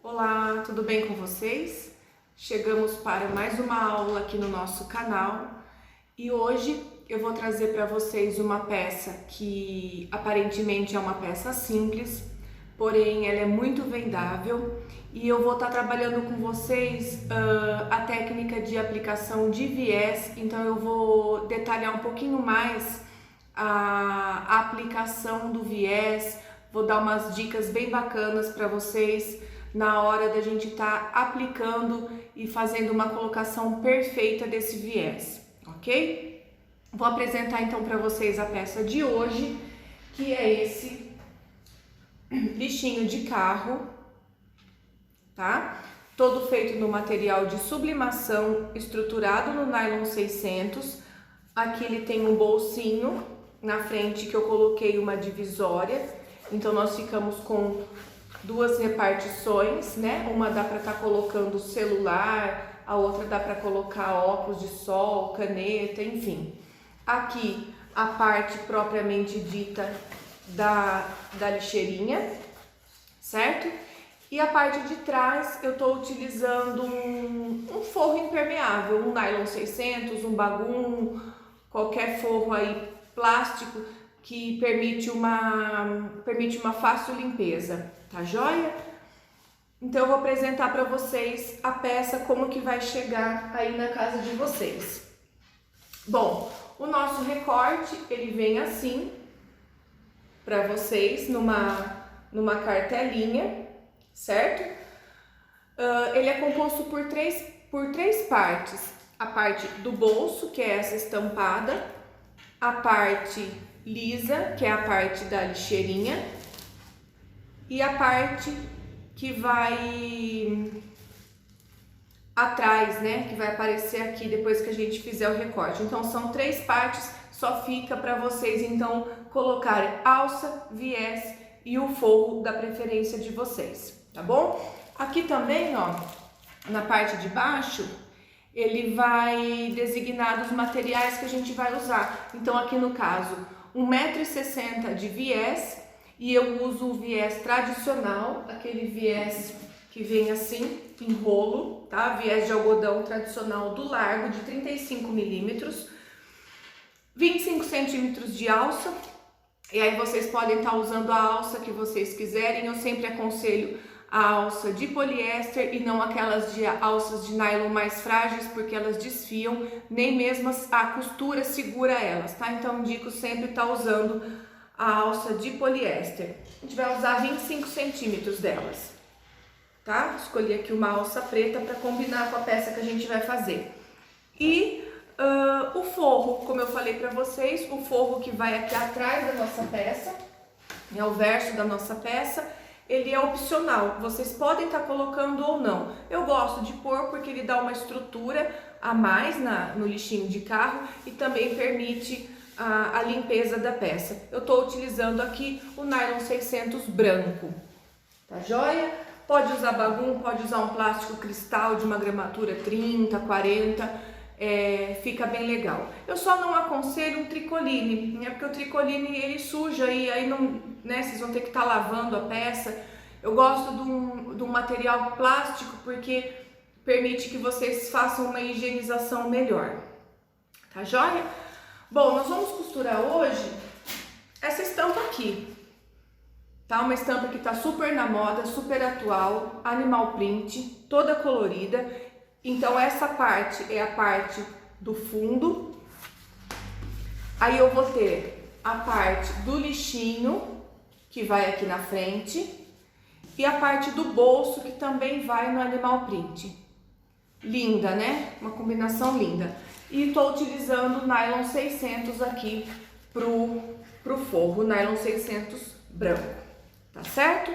Olá, tudo bem com vocês? Chegamos para mais uma aula aqui no nosso canal e hoje eu vou trazer para vocês uma peça que aparentemente é uma peça simples, porém ela é muito vendável e eu vou estar trabalhando com vocês a técnica de aplicação de viés, então eu vou detalhar um pouquinho mais a aplicação do viés, vou dar umas dicas bem bacanas para vocês na hora da gente estar aplicando e fazendo uma colocação perfeita desse viés, ok? Vou apresentar então para vocês a peça de hoje, que é esse lixinho de carro, tá? Todo feito no material de sublimação, estruturado no nylon 600. Aqui ele tem um bolsinho na frente que eu coloquei uma divisória, então nós ficamos com duas repartições, né? Uma dá para estar colocando celular, a outra dá para colocar óculos de sol, caneta, enfim. Aqui a parte propriamente dita da lixeirinha, certo? E a parte de trás eu estou utilizando um forro impermeável, um nylon 600, um bagum, qualquer forro aí plástico que permite uma fácil limpeza, tá joia? Então eu vou apresentar para vocês a peça, como que vai chegar aí na casa de vocês. Bom, o nosso recorte, ele vem assim, para vocês, numa cartelinha, certo? Ele é composto por três partes. A parte do bolso, que é essa estampada, a parte lisa, que é a parte da lixeirinha, e a parte que vai atrás, né, que vai aparecer aqui depois que a gente fizer o recorte. Então são três partes, só fica para vocês então colocarem alça, viés e o forro da preferência de vocês, tá bom? Aqui também, ó, na parte de baixo, ele vai designar os materiais que a gente vai usar. Então aqui no caso, 1,60 m de viés, e eu uso o viés tradicional, aquele viés que vem assim, em rolo, tá? Viés de algodão tradicional do largo, de 35 milímetros, 25 centímetros de alça, e aí vocês podem estar usando a alça que vocês quiserem. Eu sempre aconselho a alça de poliéster e não aquelas alças de nylon mais frágeis, porque elas desfiam, nem mesmo a costura segura elas, tá? Então indico sempre estar usando a alça de poliéster. A gente vai usar 25 centímetros delas, tá? Escolhi aqui uma alça preta para combinar com a peça que a gente vai fazer. E o forro, como eu falei para vocês, o forro que vai aqui atrás da nossa peça, é o verso da nossa peça, ele é opcional, vocês podem estar colocando ou não. Eu gosto de pôr porque ele dá uma estrutura a mais no lixinho de carro e também permite a limpeza da peça. Eu estou utilizando aqui o nylon 600 branco, tá joia? Pode usar bagum, pode usar um plástico cristal de uma gramatura 30, 40, fica bem legal. Eu só não aconselho um tricoline, né? Porque o tricoline ele suja e aí não, né? Vocês vão ter que estar lavando a peça. Eu gosto de um material plástico porque permite que vocês façam uma higienização melhor, tá joia? Bom, nós vamos costurar hoje essa estampa aqui, tá? Uma estampa que tá super na moda, super atual, animal print, toda colorida. Então essa parte é a parte do fundo. Aí eu vou ter a parte do lixinho, que vai aqui na frente, e a parte do bolso, que também vai no animal print. Linda, né? Uma combinação linda. E tô utilizando o nylon 600 aqui pro forro, nylon 600 branco, tá certo?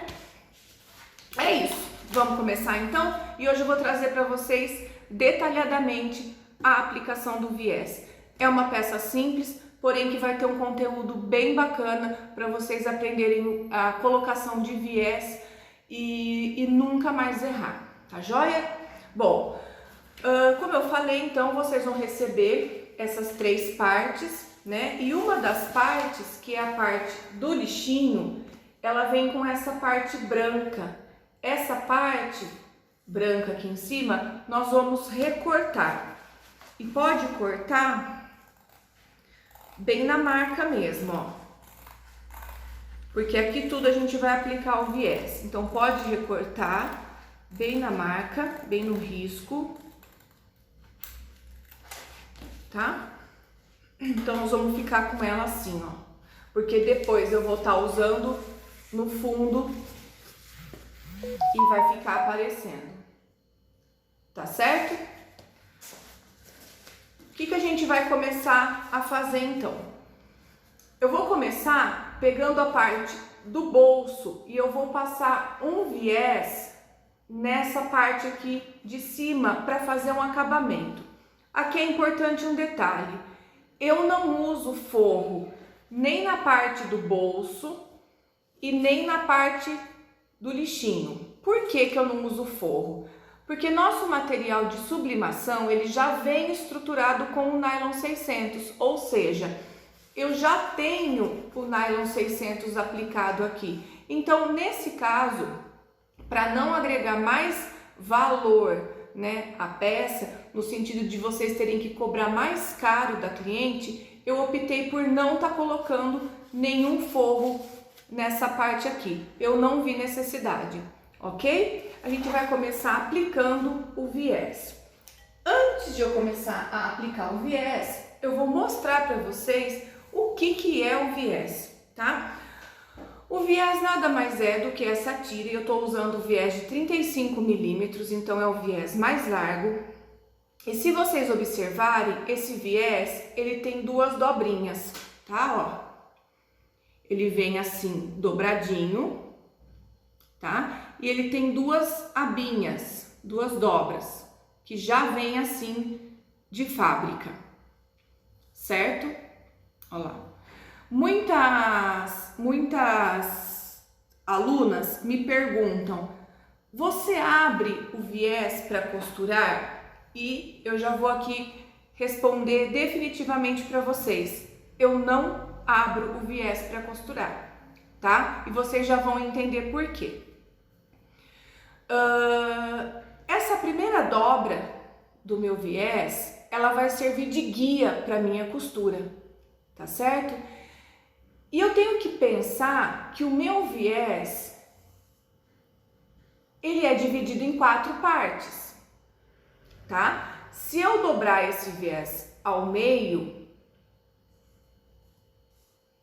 É isso. Vamos começar então? E hoje eu vou trazer para vocês detalhadamente a aplicação do viés. É uma peça simples, porém que vai ter um conteúdo bem bacana para vocês aprenderem a colocação de viés e nunca mais errar, tá joia? Bom, como eu falei, então vocês vão receber essas três partes, né? E uma das partes, que é a parte do lixinho, ela vem com essa parte branca. essa parte branca aqui em cima, nós vamos recortar. E pode cortar bem na marca mesmo, ó. Porque aqui tudo a gente vai aplicar o viés. Então, pode recortar bem na marca, bem no risco, tá? Então, nós vamos ficar com ela assim, ó. Porque depois eu vou estar usando no fundo e vai ficar aparecendo. Tá certo? O que a gente vai começar a fazer então? Eu vou começar pegando a parte do bolso e eu vou passar um viés nessa parte aqui de cima para fazer um acabamento. Aqui é importante um detalhe: eu não uso forro nem na parte do bolso e nem na parte do lixinho. Por que eu não uso forro? Porque nosso material de sublimação, ele já vem estruturado com o nylon 600, ou seja, eu já tenho o nylon 600 aplicado aqui. Então, nesse caso, para não agregar mais valor, né, à peça, no sentido de vocês terem que cobrar mais caro da cliente, eu optei por não estar colocando nenhum forro nessa parte aqui. Eu não vi necessidade, ok? A gente vai começar aplicando o viés. Antes de eu começar a aplicar o viés, eu vou mostrar para vocês o que é o viés, tá? O viés nada mais é do que essa tira, e eu estou usando o viés de 35 milímetros, então é o viés mais largo. E se vocês observarem, esse viés, ele tem duas dobrinhas, tá? Ó, ele vem assim, dobradinho, tá? E ele tem duas abinhas, duas dobras, que já vem assim de fábrica, certo? Olha lá. Muitas alunas me perguntam: você abre o viés para costurar? E eu já vou aqui responder definitivamente para vocês: eu não abro o viés para costurar, tá? E vocês já vão entender por quê. Essa primeira dobra do meu viés, ela vai servir de guia para minha costura, tá certo? E eu tenho que pensar que o meu viés, ele é dividido em 4 partes, tá? Se eu dobrar esse viés ao meio,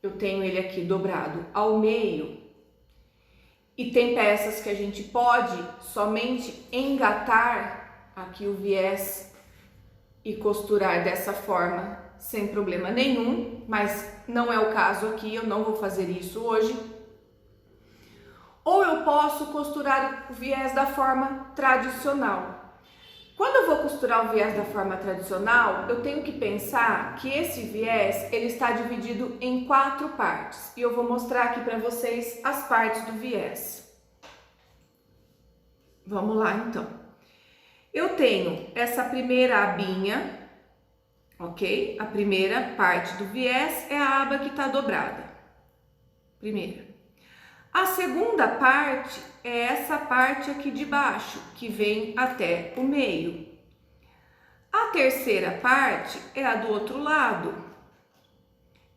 eu tenho ele aqui dobrado ao meio, e tem peças que a gente pode somente engatar aqui o viés e costurar dessa forma sem problema nenhum, mas não é o caso aqui, eu não vou fazer isso hoje. Ou eu posso costurar o viés da forma tradicional. Quando eu vou costurar o viés da forma tradicional, eu tenho que pensar que esse viés, ele está dividido em 4 partes. E eu vou mostrar aqui para vocês as partes do viés. Vamos lá, então. Eu tenho essa primeira abinha, ok? A primeira parte do viés é a aba que está dobrada. Primeira. A segunda parte é essa parte aqui de baixo, que vem até o meio. A terceira parte é a do outro lado.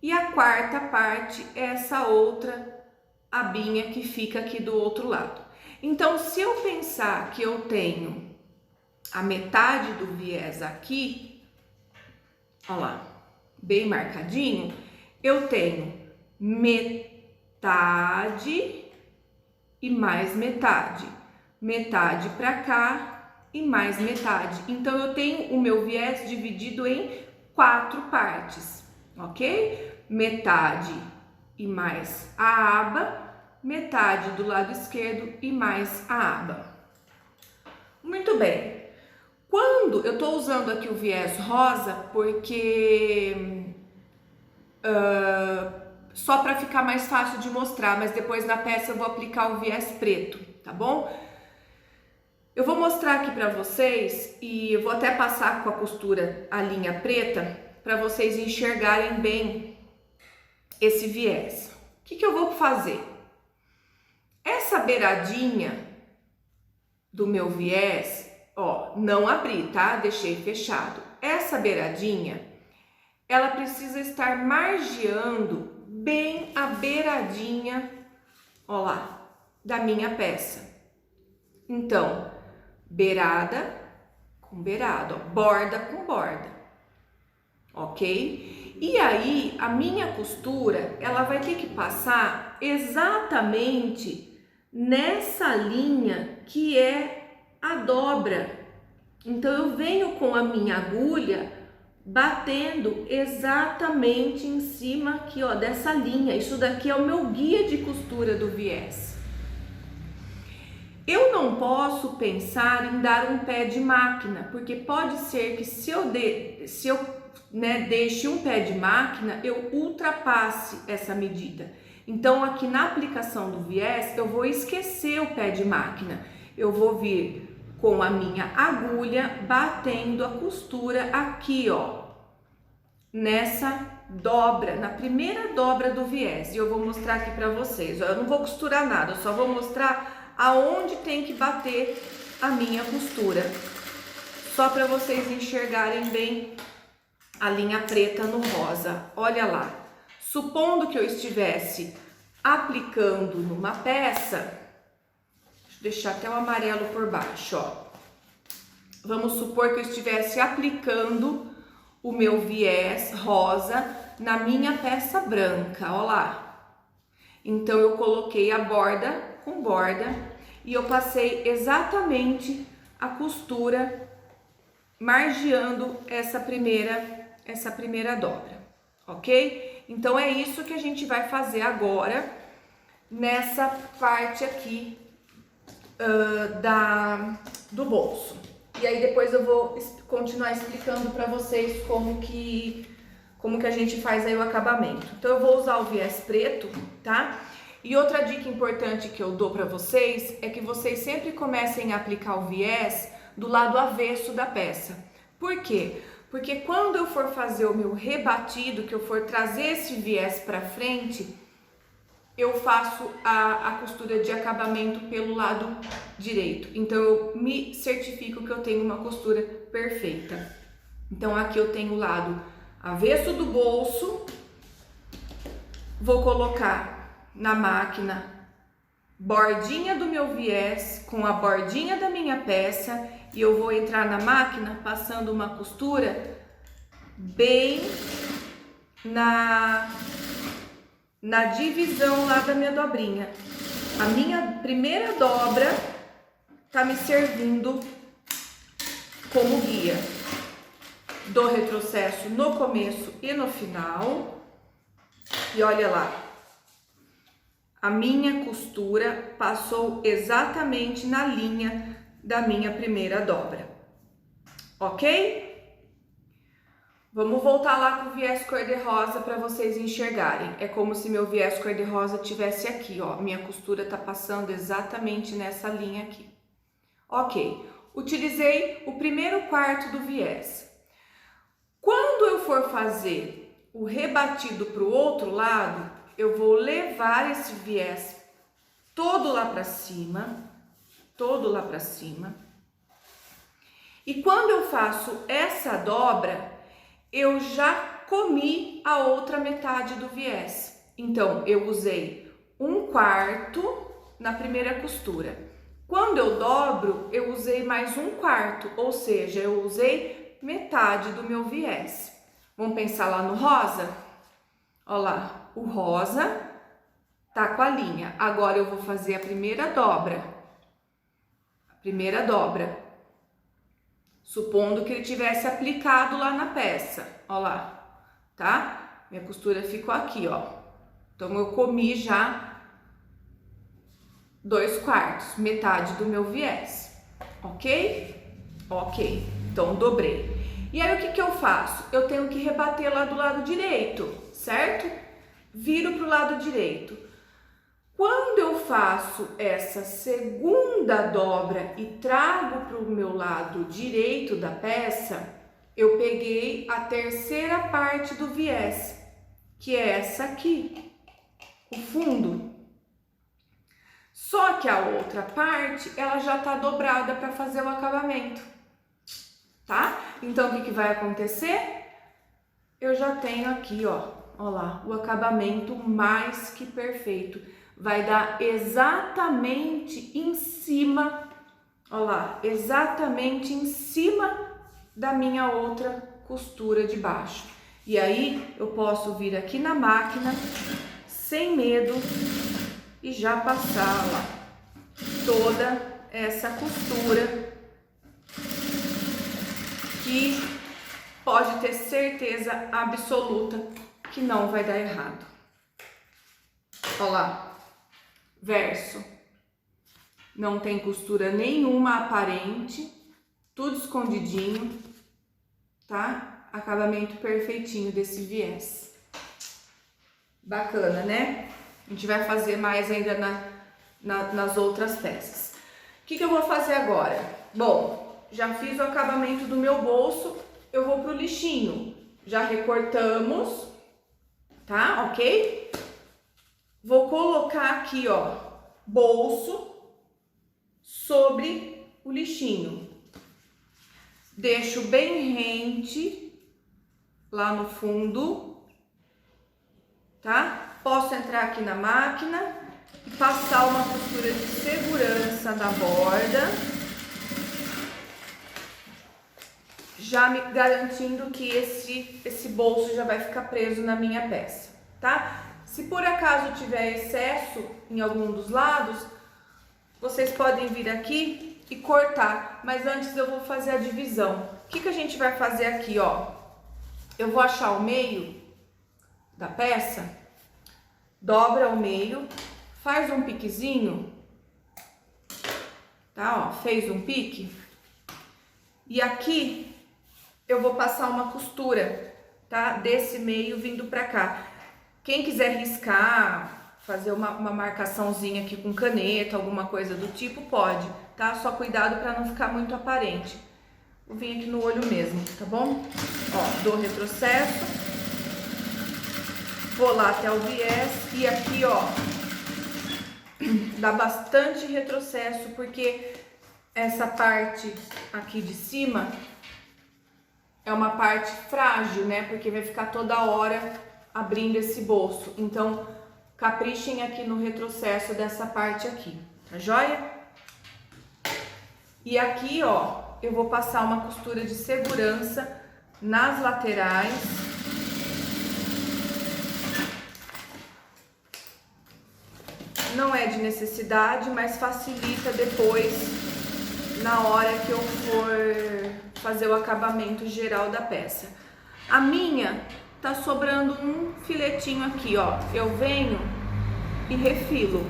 E a quarta parte é essa outra abinha que fica aqui do outro lado. Então, se eu pensar que eu tenho a metade do viés aqui, olha lá, bem marcadinho, eu tenho metade e mais metade, metade para cá e mais metade. Então, eu tenho o meu viés dividido em 4 partes, ok? Metade e mais a aba, metade do lado esquerdo e mais a aba. Muito bem. Quando eu estou usando aqui o viés rosa, porque só para ficar mais fácil de mostrar, mas depois na peça eu vou aplicar o viés preto, tá bom? Eu vou mostrar aqui para vocês e eu vou até passar com a costura a linha preta para vocês enxergarem bem esse viés. O que eu vou fazer? Essa beiradinha do meu viés, ó, não abri, tá? Deixei fechado. Essa beiradinha, ela precisa estar margeando bem a beiradinha, ó lá, da minha peça. Então, beirada com beirada, ó, borda com borda, ok? E aí, a minha costura, ela vai ter que passar exatamente nessa linha que é a dobra. Então, eu venho com a minha agulha batendo exatamente em cima aqui, ó, dessa linha. Isso daqui é o meu guia de costura do viés. Eu não posso pensar em dar um pé de máquina, porque pode ser que se eu deixe um pé de máquina, eu ultrapasse essa medida. Então, aqui na aplicação do viés, eu vou esquecer o pé de máquina. Eu vou vir com a minha agulha batendo a costura aqui, ó, nessa dobra, na primeira dobra do viés. E eu vou mostrar aqui pra vocês, ó, eu não vou costurar nada, eu só vou mostrar aonde tem que bater a minha costura, só para vocês enxergarem bem a linha preta no rosa. Olha lá, supondo que eu estivesse aplicando numa peça, deixa eu deixar até o amarelo por baixo, ó. Vamos supor que eu estivesse aplicando o meu viés rosa na minha peça branca, ó lá. Então, eu coloquei a borda com borda e eu passei exatamente a costura margeando essa primeira dobra, ok? Então, é isso que a gente vai fazer agora nessa parte aqui do bolso. E aí, depois eu vou continuar explicando para vocês como que a gente faz aí o acabamento. Então, eu vou usar o viés preto, tá? E outra dica importante que eu dou para vocês é que vocês sempre comecem a aplicar o viés do lado avesso da peça. Por quê? Porque quando eu for fazer o meu rebatido, que eu for trazer esse viés para frente, eu faço a costura de acabamento pelo lado direito. Então, eu me certifico que eu tenho uma costura perfeita. Então, aqui eu tenho o lado avesso do bolso, vou colocar na máquina bordinha do meu viés com a bordinha da minha peça e eu vou entrar na máquina passando uma costura bem na divisão lá da minha dobrinha. A minha primeira dobra tá me servindo como guia. Dou retrocesso no começo e no final. E olha lá, a minha costura passou exatamente na linha da minha primeira dobra, ok? Vamos voltar lá com o viés cor-de-rosa para vocês enxergarem. É como se meu viés cor-de-rosa tivesse aqui, ó. Minha costura tá passando exatamente nessa linha aqui. Ok, utilizei o primeiro quarto do viés. Quando eu for fazer o rebatido para o outro lado, eu vou levar esse viés todo lá para cima, E quando eu faço essa dobra, eu já comi a outra metade do viés. Então, eu usei 1/4 na primeira costura. Quando eu dobro, eu usei mais 1/4, ou seja, eu usei metade do meu viés. Vamos pensar lá no rosa? Olha lá, o rosa tá com a linha. Agora eu vou fazer a primeira dobra. Supondo que ele tivesse aplicado lá na peça. Olha lá, tá? Minha costura ficou aqui, ó. Então, eu comi já 2/4, metade do meu viés. Ok? Ok. Então, dobrei. E aí, o que eu faço? Eu tenho que rebater lá do lado direito, certo? Viro pro lado direito. Quando eu faço essa segunda dobra e trago para o meu lado direito da peça, eu peguei a terceira parte do viés, que é essa aqui, o fundo. Só que a outra parte, ela já tá dobrada para fazer o acabamento, tá? Então, o que vai acontecer? Eu já tenho aqui, ó lá, o acabamento mais que perfeito. Vai dar exatamente em cima, ó lá, exatamente em cima da minha outra costura de baixo. E aí, eu posso vir aqui na máquina, sem medo, e já passar lá toda essa costura, que pode ter certeza absoluta que não vai dar errado. Olha lá, verso, não tem costura nenhuma aparente, tudo escondidinho, tá? Acabamento perfeitinho desse viés. Bacana, né? A gente vai fazer mais ainda nas outras peças. O que eu vou fazer agora? Bom, já fiz o acabamento do meu bolso, eu vou pro lixinho. Já recortamos, tá? Ok? Vou colocar aqui, ó, bolso sobre o lixinho. Deixo bem rente lá no fundo, tá? Posso entrar aqui na máquina e passar uma costura de segurança na borda, já me garantindo que esse bolso já vai ficar preso na minha peça, tá? Se por acaso tiver excesso em algum dos lados, vocês podem vir aqui e cortar, mas antes eu vou fazer a divisão. O que a gente vai fazer aqui, ó? Eu vou achar o meio da peça, dobra ao meio, faz um piquezinho, tá? Ó, fez um pique. E aqui eu vou passar uma costura, tá? Desse meio vindo pra cá. Quem quiser riscar, fazer uma marcaçãozinha aqui com caneta, alguma coisa do tipo, pode, tá? Só cuidado pra não ficar muito aparente. Vou vir aqui no olho mesmo, tá bom? Ó, dou retrocesso, vou lá até o viés e aqui, ó, dá bastante retrocesso, porque essa parte aqui de cima é uma parte frágil, né? Porque vai ficar toda hora abrindo esse bolso. Então, caprichem aqui no retrocesso dessa parte aqui, tá joia? E aqui, ó, eu vou passar uma costura de segurança nas laterais. Não é de necessidade, mas facilita depois na hora que eu for fazer o acabamento geral da peça. A minha tá sobrando um filetinho aqui, ó. Eu venho e refilo.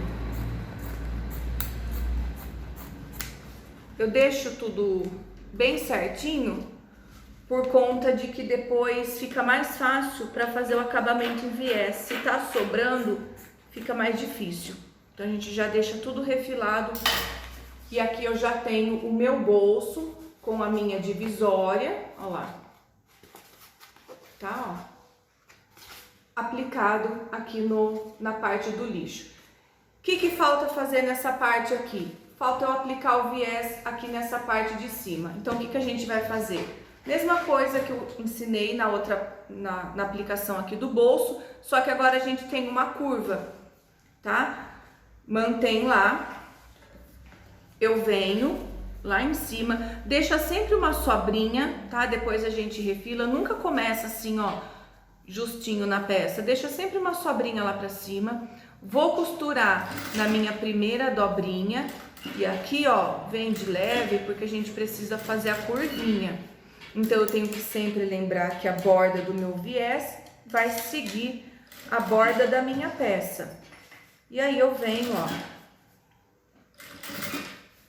Eu deixo tudo bem certinho por conta de que depois fica mais fácil para fazer o acabamento em viés. Se tá sobrando, fica mais difícil. Então a gente já deixa tudo refilado. E aqui eu já tenho o meu bolso com a minha divisória, ó lá. Tá, ó. Aplicado aqui na parte do lixo. O que falta fazer nessa parte aqui? Falta eu aplicar o viés aqui nessa parte de cima. Então, o que a gente vai fazer? Mesma coisa que eu ensinei na aplicação aqui do bolso, só que agora a gente tem uma curva, tá? Mantém lá, eu venho lá em cima, deixa sempre uma sobrinha, tá? Depois a gente refila, nunca começa assim, ó, justinho na peça, deixa sempre uma sobrinha lá pra cima. Vou costurar na minha primeira dobrinha e aqui, ó, vem de leve porque a gente precisa fazer a curvinha. Então eu tenho que sempre lembrar que a borda do meu viés vai seguir a borda da minha peça. E aí eu venho, ó,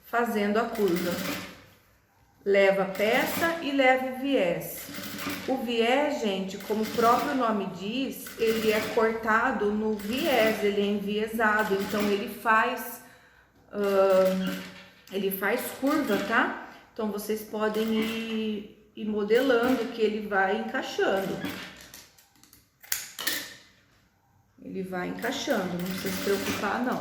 fazendo a curva. Leva a peça e leva o viés. O viés, gente, como o próprio nome diz, ele é cortado no viés, ele é enviesado, então ele faz curva, tá? Então vocês podem ir modelando que ele vai encaixando. Ele vai encaixando, não precisa se preocupar não.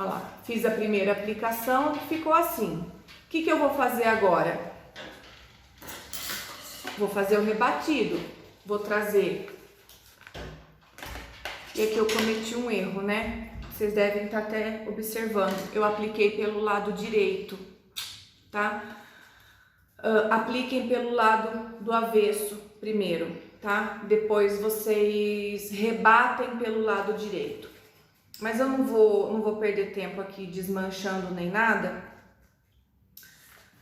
Olha lá, fiz a primeira aplicação, ficou assim. O que eu vou fazer agora? Vou fazer o rebatido. Vou trazer. E aqui eu cometi um erro, né? Vocês devem estar até observando. Eu apliquei pelo lado direito, tá? Apliquem pelo lado do avesso primeiro, tá? Depois vocês rebatem pelo lado direito. Mas eu não vou perder tempo aqui desmanchando nem nada.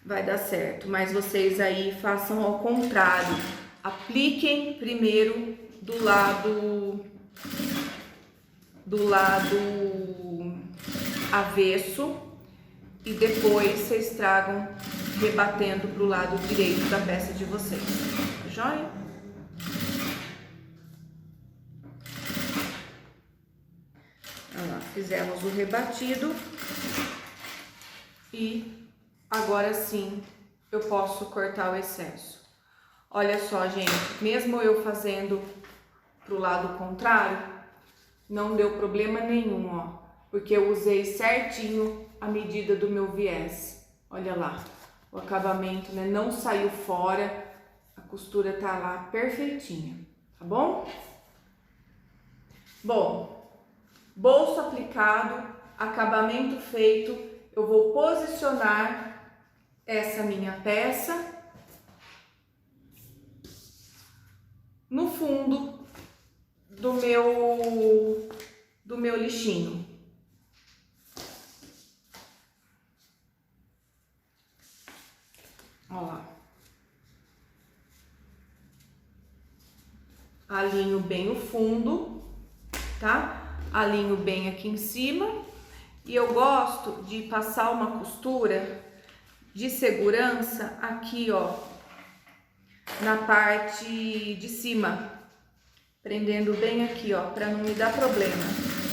Vai dar certo, mas vocês aí façam ao contrário. Apliquem primeiro do lado avesso e depois vocês tragam rebatendo para o lado direito da peça de vocês, tá joia? Olha lá, fizemos o rebatido e agora sim eu posso cortar o excesso. Olha só, gente, mesmo eu fazendo pro lado contrário, não deu problema nenhum, ó, porque eu usei certinho a medida do meu viés. Olha lá, o acabamento, né, não saiu fora, a costura tá lá perfeitinha, tá bom? Bom, bolso aplicado, acabamento feito, eu vou posicionar essa minha peça no fundo do meu lixinho. Ó lá. Alinho bem o fundo, tá? Alinho bem aqui em cima. E eu gosto de passar uma costura de segurança aqui, ó, na parte de cima, prendendo bem aqui, ó, para não me dar problema.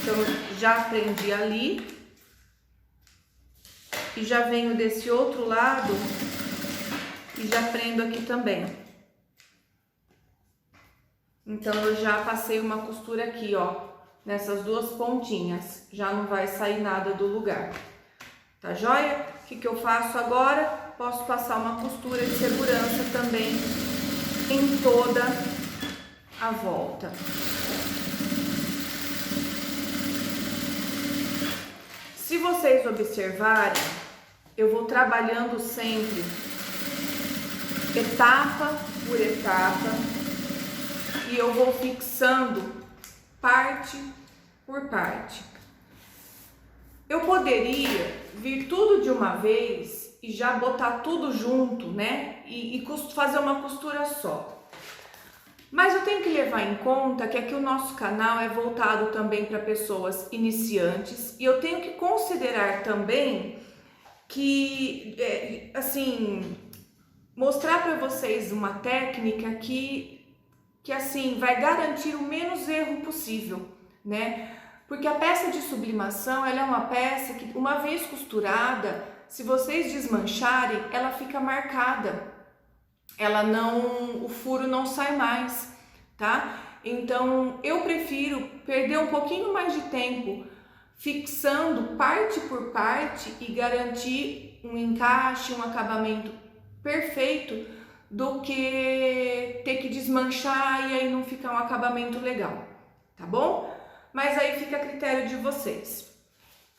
Então, já prendi ali e já venho desse outro lado e já prendo aqui também. Então, eu já passei uma costura aqui, ó, nessas duas pontinhas, já não vai sair nada do lugar, tá joia? O que eu faço agora? Posso passar uma costura de segurança também em toda a volta. Se vocês observarem, eu vou trabalhando sempre etapa por etapa e eu vou fixando parte por parte. Eu poderia vir tudo de uma vez e já botar tudo junto, né? E fazer uma costura só. Mas eu tenho que levar em conta que aqui o nosso canal é voltado também para pessoas iniciantes e eu tenho que considerar também que, assim, mostrar para vocês uma técnica que assim, vai garantir o menos erro possível, né? Porque a peça de sublimação, ela é uma peça que, uma vez costurada, se vocês desmancharem, ela fica marcada. O furo não sai mais, tá? Então, eu prefiro perder um pouquinho mais de tempo fixando parte por parte e garantir um encaixe, um acabamento perfeito, do que ter que desmanchar e aí não ficar um acabamento legal, tá bom? Mas aí fica a critério de vocês.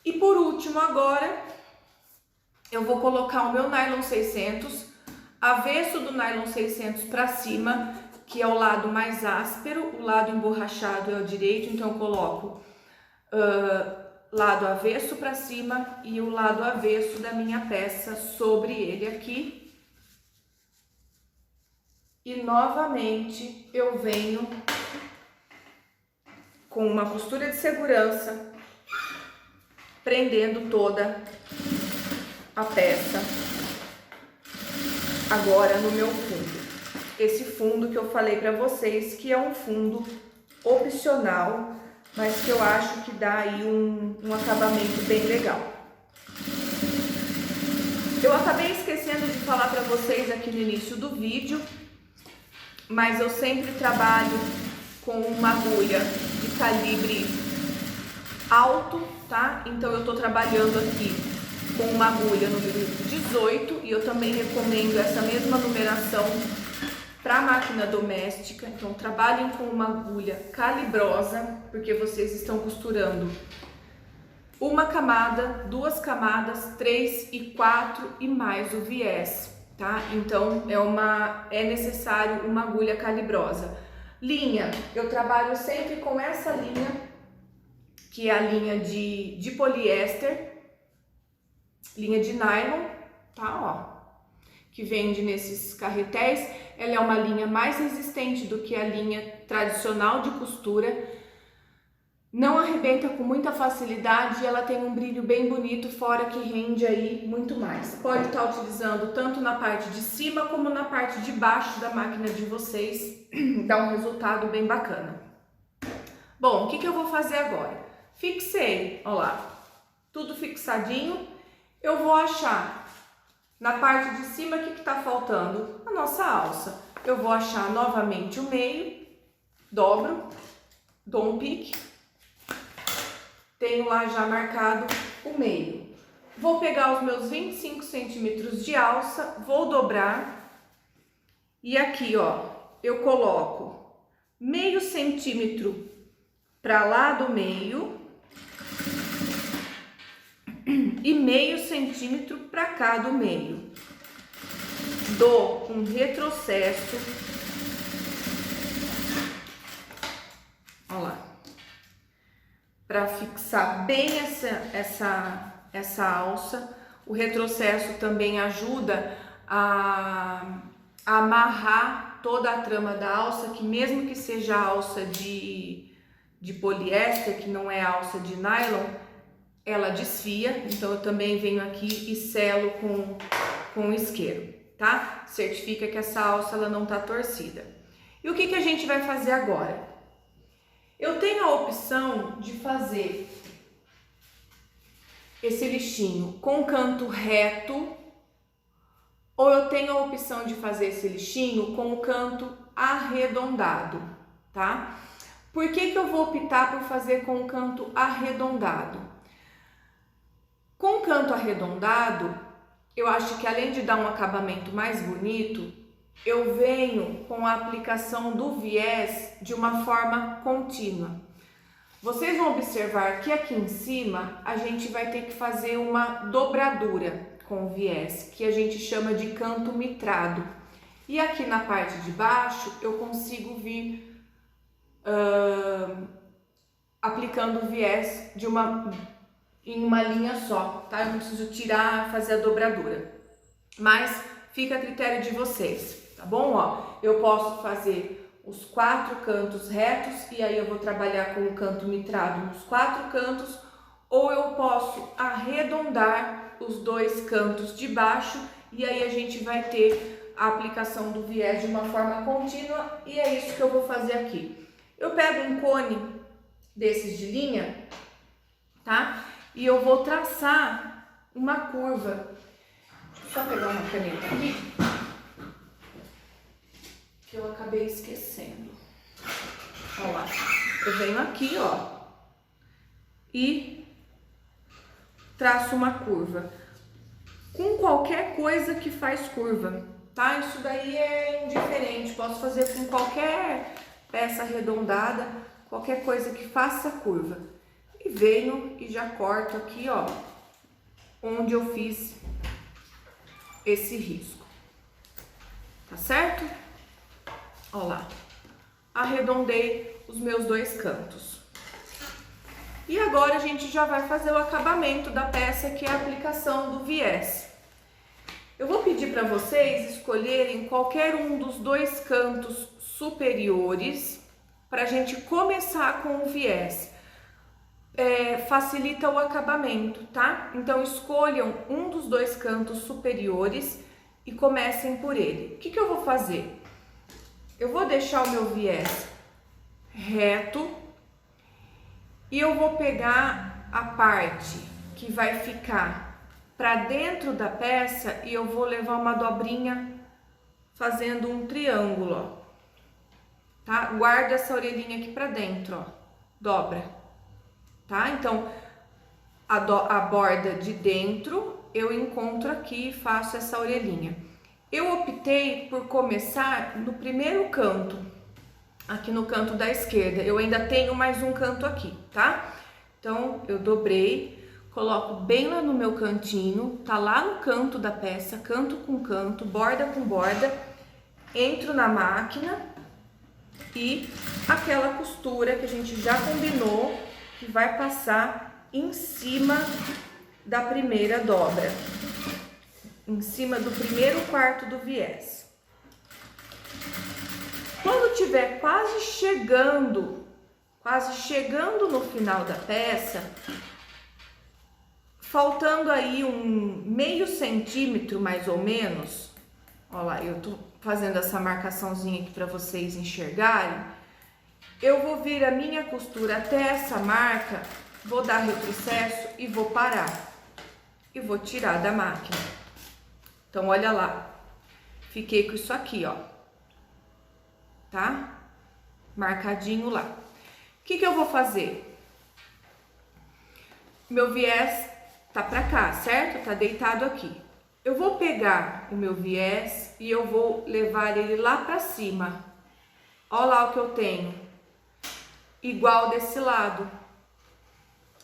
E por último agora, eu vou colocar o meu nylon 600, avesso do nylon 600 para cima, que é o lado mais áspero, o lado emborrachado é o direito, então eu coloco lado avesso para cima e o lado avesso da minha peça sobre ele aqui. E novamente eu venho com uma costura de segurança, prendendo toda a peça agora no meu fundo. Esse fundo que eu falei para vocês que é um fundo opcional, mas que eu acho que dá aí um acabamento bem legal. Eu acabei esquecendo de falar para vocês aqui no início do vídeo, mas eu sempre trabalho com uma agulha de calibre alto tá? Então eu tô trabalhando aqui com uma agulha número 18 e eu também recomendo essa mesma numeração para máquina doméstica. Então trabalhem com uma agulha calibrosa, porque vocês estão costurando uma camada, duas camadas, 3 e 4 e mais o viés, tá? Então é necessário uma agulha calibrosa. Linha, eu trabalho sempre com essa linha, que é a linha de poliéster, linha de nylon, tá? Ó, que vende nesses carretéis. Ela é uma linha mais resistente do que a linha tradicional de costura. Não arrebenta com muita facilidade e ela tem um brilho bem bonito, fora que rende aí muito mais. Pode estar utilizando tanto na parte de cima como na parte de baixo da máquina de vocês, dá um resultado bem bacana. Bom, o que eu vou fazer agora? Fixei, ó lá, tudo fixadinho. Eu vou achar na parte de cima o que tá faltando? A nossa alça. Eu vou achar novamente o meio, dobro, dou um pique. Tenho lá já marcado o meio. Vou pegar os meus 25 centímetros de alça, vou dobrar e aqui, ó, eu coloco meio centímetro para lá do meio e meio centímetro para cá do meio. Dou um retrocesso. Olha lá. Para fixar bem essa alça. O retrocesso também ajuda a amarrar toda a trama da alça, que mesmo que seja alça de poliéster, que não é alça de nylon, ela desfia. Então eu também venho aqui e selo com o isqueiro, tá? Certifica que essa alça ela não tá torcida. E o que a gente vai fazer agora? Eu tenho a opção de fazer esse lixinho com canto reto, ou eu tenho a opção de fazer esse lixinho com o canto arredondado, tá? Por que eu vou optar por fazer com o canto arredondado? Com o canto arredondado, eu acho que além de dar um acabamento mais bonito, eu venho com a aplicação do viés de uma forma contínua. Vocês vão observar que aqui em cima a gente vai ter que fazer uma dobradura com o viés, que a gente chama de canto mitrado. E aqui na parte de baixo eu consigo vir aplicando o viés em uma linha só, tá? Eu não preciso tirar, fazer a dobradura, mas fica a critério de vocês. Tá bom? Ó, eu posso fazer os 4 cantos retos e aí eu vou trabalhar com o canto mitrado nos 4 cantos, ou eu posso arredondar os 2 cantos de baixo e aí a gente vai ter a aplicação do viés de uma forma contínua, e é isso que eu vou fazer aqui. Eu pego um cone desses de linha, tá? E eu vou traçar uma curva. Deixa eu só pegar uma caneta aqui, que eu acabei esquecendo. Olha lá, eu venho aqui, ó, e traço uma curva com qualquer coisa que faz curva, tá? Isso daí é indiferente, posso fazer com qualquer peça arredondada, qualquer coisa que faça curva. E venho e já corto aqui, ó, onde eu fiz esse risco, tá certo? Ó lá, arredondei os meus 2 cantos. E agora a gente já vai fazer o acabamento da peça, que é a aplicação do viés. Eu vou pedir para vocês escolherem qualquer um dos 2 cantos superiores para a gente começar com o viés. Facilita o acabamento, tá? Então escolham um dos 2 cantos superiores e comecem por ele. O que eu vou fazer? Eu vou deixar o meu viés reto e eu vou pegar a parte que vai ficar para dentro da peça e eu vou levar uma dobrinha fazendo um triângulo, ó, tá? Guarda essa orelhinha aqui para dentro, ó, dobra, tá? Então, a borda de dentro, eu encontro aqui e faço essa orelhinha. Eu optei por começar no primeiro canto, aqui no canto da esquerda. Eu ainda tenho mais um canto aqui, tá? Então, eu dobrei, coloco bem lá no meu cantinho, tá lá no canto da peça, canto com canto, borda com borda, entro na máquina e aquela costura que a gente já combinou, que vai passar em cima da primeira dobra, em cima do primeiro quarto do viés. Quando tiver quase chegando no final da peça, faltando aí um meio centímetro mais ou menos, ó lá, eu tô fazendo essa marcaçãozinha aqui para vocês enxergarem, eu vou vir a minha costura até essa marca, vou dar retrocesso e vou parar. E vou tirar da máquina. Então, olha lá. Fiquei com isso aqui, ó. Tá? Marcadinho lá. O que eu vou fazer? Meu viés tá pra cá, certo? Tá deitado aqui. Eu vou pegar o meu viés e eu vou levar ele lá pra cima. Olha lá o que eu tenho. Igual desse lado.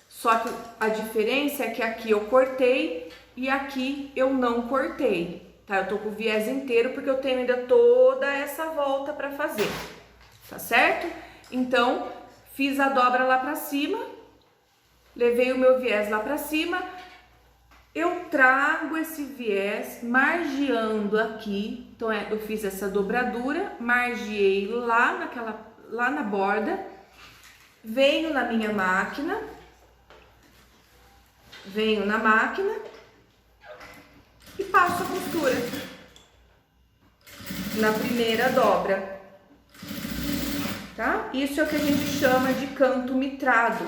Só que a diferença é que aqui eu cortei e aqui eu não cortei, tá? Eu tô com o viés inteiro porque eu tenho ainda toda essa volta pra fazer, tá certo? Então, fiz a dobra lá pra cima, levei o meu viés lá pra cima, eu trago esse viés margeando aqui, então eu fiz essa dobradura, margeei lá na borda, venho na minha máquina, venho na máquina e passo a costura na primeira dobra, tá? Isso é o que a gente chama de canto mitrado.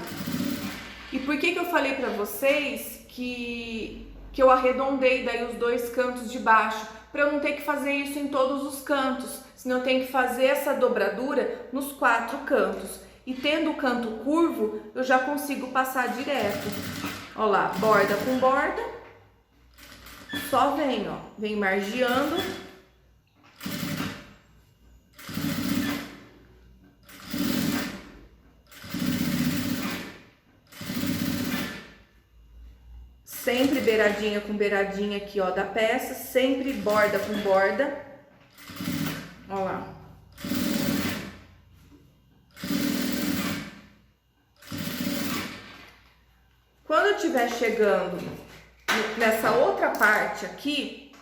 E por que eu falei pra vocês que eu arredondei daí os dois cantos de baixo? Para eu não ter que fazer isso em todos os cantos, senão eu tenho que fazer essa dobradura nos 4 cantos. E tendo o canto curvo, eu já consigo passar direto. Ó lá, borda com borda, só vem, ó, vem margeando. Sempre beiradinha com beiradinha aqui, ó, da peça, sempre borda com borda. Ó lá. Quando eu estiver chegando nessa outra parte aqui,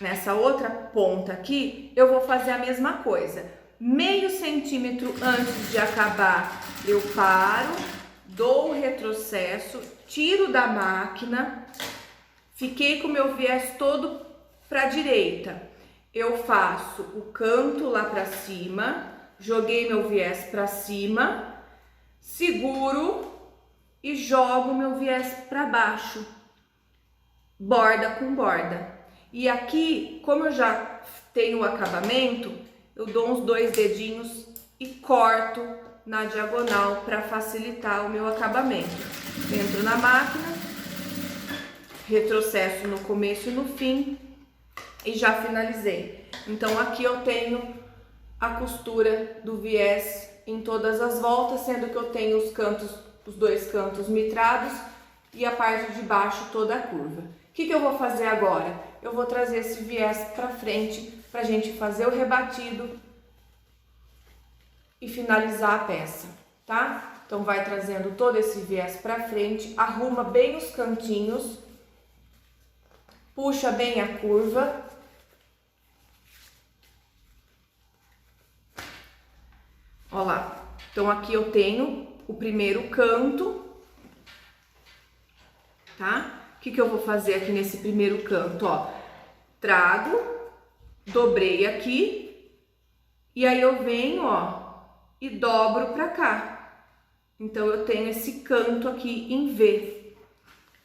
nessa outra ponta aqui, eu vou fazer a mesma coisa. Meio centímetro antes de acabar, eu paro, dou o retrocesso, tiro da máquina, fiquei com o meu viés todo para a direita. Eu faço o canto lá para cima, joguei meu viés para cima, seguro e jogo meu viés para baixo, borda com borda. E aqui, como eu já tenho o acabamento, eu dou uns 2 dedinhos e corto na diagonal para facilitar o meu acabamento. Entro na máquina, retrocesso no começo e no fim e já finalizei. Então aqui eu tenho a costura do viés em todas as voltas, sendo que eu tenho os 2 cantos mitrados e a parte de baixo toda a curva. O que eu vou fazer agora? Eu vou trazer esse viés para frente pra gente fazer o rebatido e finalizar a peça, tá? Então vai trazendo todo esse viés para frente, arruma bem os cantinhos, puxa bem a curva. Ó lá. Então aqui eu tenho o primeiro canto, tá? O que eu vou fazer aqui nesse primeiro canto, ó? Trago, dobrei aqui e aí eu venho, ó, e dobro pra cá. Então eu tenho esse canto aqui em V.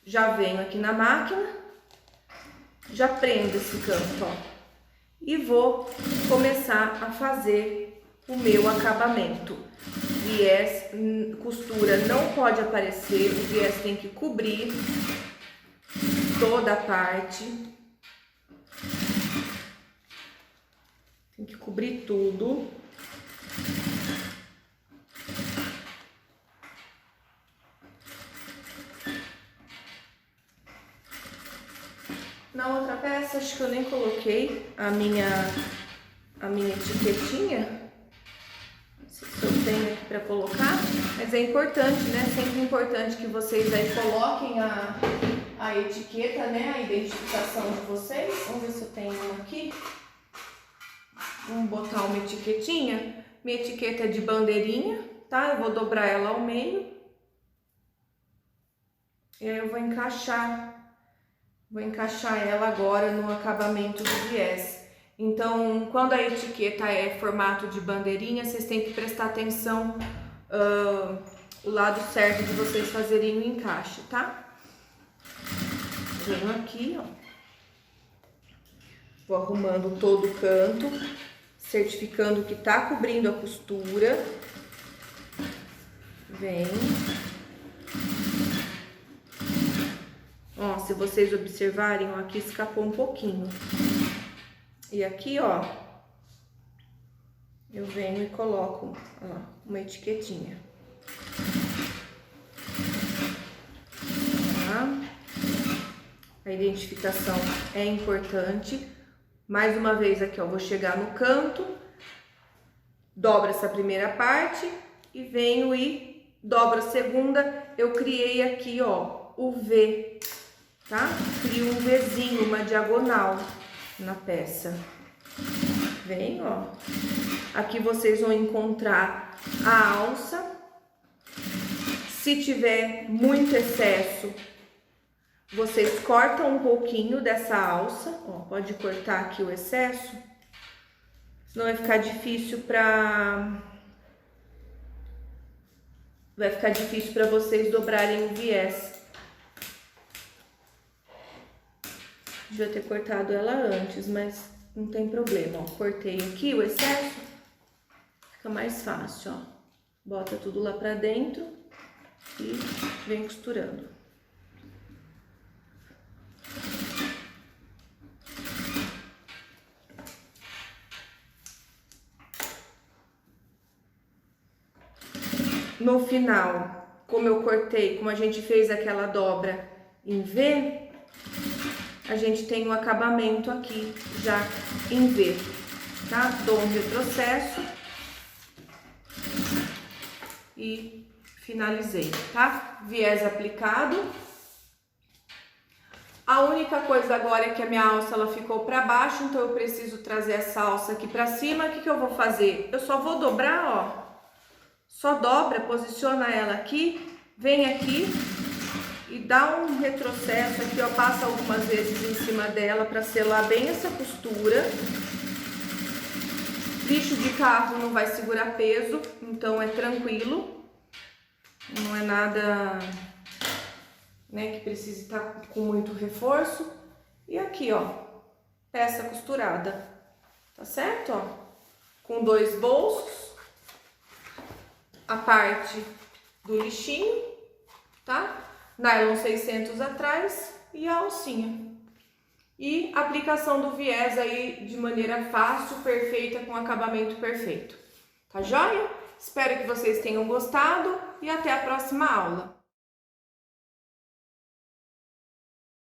Já venho aqui na máquina, já prendo esse canto, ó, e vou começar a fazer o meu acabamento. Viés, costura não pode aparecer, o viés tem que cobrir toda a parte. Tem que cobrir tudo. Na outra peça, acho que eu nem coloquei a minha etiquetinha. Não sei se eu tenho aqui para colocar, mas é importante, né? Sempre importante que vocês aí coloquem a etiqueta, né? A identificação de vocês. Vamos ver se eu tenho uma aqui. Vamos botar uma etiquetinha. Minha etiqueta é de bandeirinha, tá? Eu vou dobrar ela ao meio. E aí eu vou encaixar ela agora no acabamento do viés. Então, quando a etiqueta é formato de bandeirinha, vocês têm que prestar atenção o lado certo de vocês fazerem o encaixe, tá? Venho aqui, ó. Vou arrumando todo o canto, certificando que tá cobrindo a costura. Vem. Ó, se vocês observarem, ó, aqui escapou um pouquinho. E aqui, ó, eu venho e coloco, ó, uma etiquetinha. Tá? A identificação é importante. Mais uma vez aqui, ó, vou chegar no canto, dobro essa primeira parte e venho e dobro a segunda. Eu criei aqui, ó, o V, tá? Crio um Vzinho, uma diagonal na peça. Vem, ó. Aqui vocês vão encontrar a alça. Se tiver muito excesso, vocês cortam um pouquinho dessa alça, ó, pode cortar aqui o excesso, senão vai ficar difícil para vocês dobrarem o viés. Devia ter cortado ela antes, mas não tem problema, ó. Cortei aqui o excesso, fica mais fácil, ó. Bota tudo lá pra dentro e vem costurando. No final, como eu cortei, como a gente fez aquela dobra em V, a gente tem um acabamento aqui já em V, tá? Dou um retrocesso e finalizei, tá? Viés aplicado. A única coisa agora é que a minha alça ela ficou para baixo, então eu preciso trazer essa alça aqui para cima. O que que eu vou fazer? Eu só vou dobrar, ó. Só dobra, posiciona ela aqui, vem aqui e dá um retrocesso aqui, ó, passa algumas vezes em cima dela para selar bem essa costura. Lixo de carro não vai segurar peso, então é tranquilo. Não é nada, né, que precise estar com muito reforço. E aqui, ó, peça costurada, tá certo, ó? Com 2 bolsos. A parte do lixinho, tá? Nylon 600 atrás e a alcinha. E aplicação do viés aí de maneira fácil, perfeita, com acabamento perfeito. Tá joia? Espero que vocês tenham gostado e até a próxima aula.